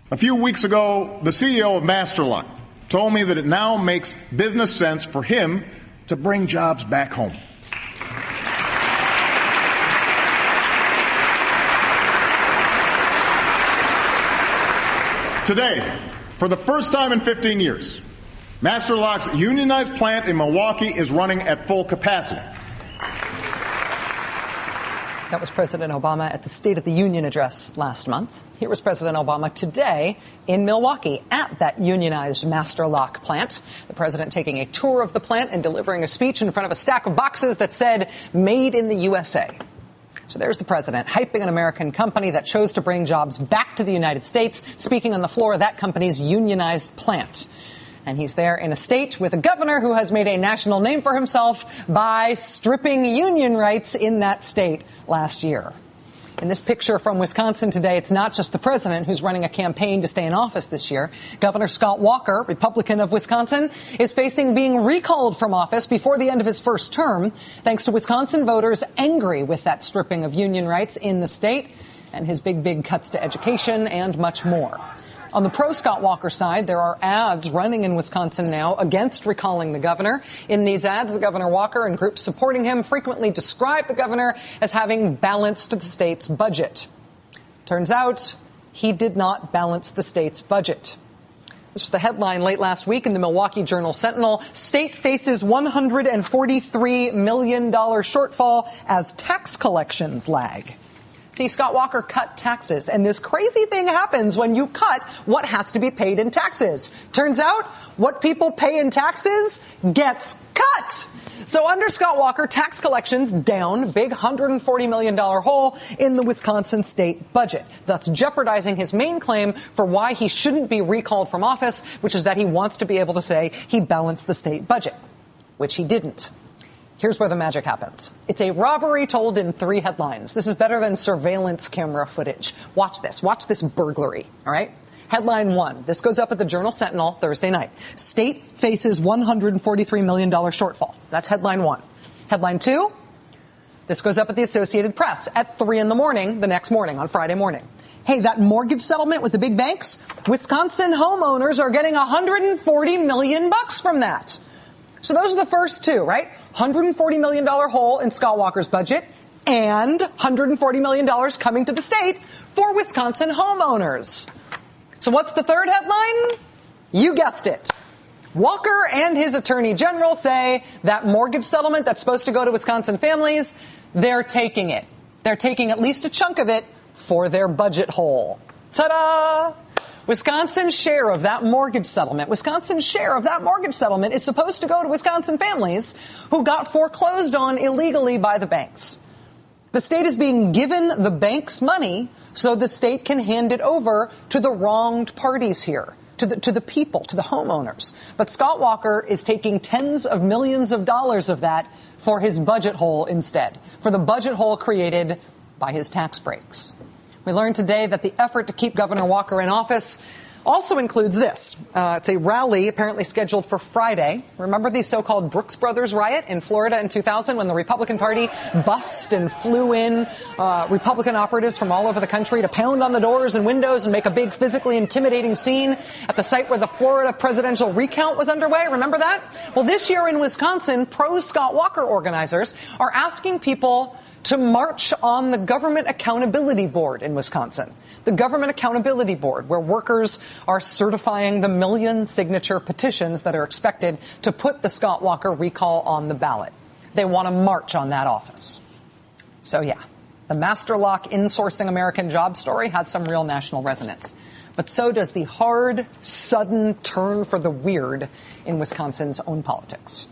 A few weeks ago, the CEO of Masterlock told me that it now makes business sense for him to bring jobs back home. Today, for the first time in 15 years, Masterlock's unionized plant in Milwaukee is running at full capacity. That was President Obama at the State of the Union address last month. Here was President Obama today in Milwaukee at that unionized Masterlock plant. The president taking a tour of the plant and delivering a speech in front of a stack of boxes that said, "Made in the USA." So there's the president hyping an American company that chose to bring jobs back to the United States, speaking on the floor of that company's unionized plant. And he's there in a state with a governor who has made a national name for himself by stripping union rights in that state last year. In this picture from Wisconsin today, it's not just the president who's running a campaign to stay in office this year. Governor Scott Walker, Republican of Wisconsin, is facing being recalled from office before the end of his first term, thanks to Wisconsin voters angry with that stripping of union rights in the state and his big cuts to education and much more. On the pro-Scott Walker side, there are ads running in Wisconsin now against recalling the governor. In these ads, the Governor Walker and groups supporting him frequently describe the governor as having balanced the state's budget. Turns out he did not balance the state's budget. This was the headline late last week in the Milwaukee Journal-Sentinel. State faces $143 million shortfall as tax collections lag. See, Scott Walker cut taxes, and this crazy thing happens when you cut what has to be paid in taxes. Turns out, what people pay in taxes gets cut. So under Scott Walker, tax collections down, big $140 million hole in the Wisconsin state budget, thus jeopardizing his main claim for why he shouldn't be recalled from office, which is that he wants to be able to say he balanced the state budget, which he didn't. Here's where the magic happens. It's a robbery told in 3 headlines. This is better than surveillance camera footage. Watch this. Watch this burglary. All right? Headline 1. This goes up at the Journal-Sentinel Thursday night. State faces $143 million shortfall. That's headline 1. Headline 2. This goes up at the Associated Press at 3 in the morning the next morning on Friday morning. Hey, that mortgage settlement with the big banks? Wisconsin homeowners are getting $140 million from that. So those are the first 2, right? $140 million hole in Scott Walker's budget and $140 million coming to the state for Wisconsin homeowners. So what's the third headline? You guessed it. Walker and his attorney general say that mortgage settlement that's supposed to go to Wisconsin families, they're taking it. They're taking at least a chunk of it for their budget hole. Ta-da! Wisconsin's share of that mortgage settlement is supposed to go to Wisconsin families who got foreclosed on illegally by the banks. The state is being given the bank's money so the state can hand it over to the wronged parties here, to the people, to the homeowners. But Scott Walker is taking tens of millions of dollars of that for his budget hole instead, for the budget hole created by his tax breaks. We learned today that the effort to keep Governor Walker in office also includes this. It's a rally apparently scheduled for Friday. Remember the so-called Brooks Brothers riot in Florida in 2000 when the Republican Party bussed and flew in Republican operatives from all over the country to pound on the doors and windows and make a big physically intimidating scene at the site where the Florida presidential recount was underway? Remember that? Well, this year in Wisconsin, pro-Scott Walker organizers are asking people to march on the Government Accountability Board in Wisconsin. The Government Accountability Board, where workers are certifying the million-signature petitions that are expected to put the Scott Walker recall on the ballot. They want to march on that office. So, yeah, the Masterlock insourcing American job story has some real national resonance. But so does the hard, sudden turn for the weird in Wisconsin's own politics.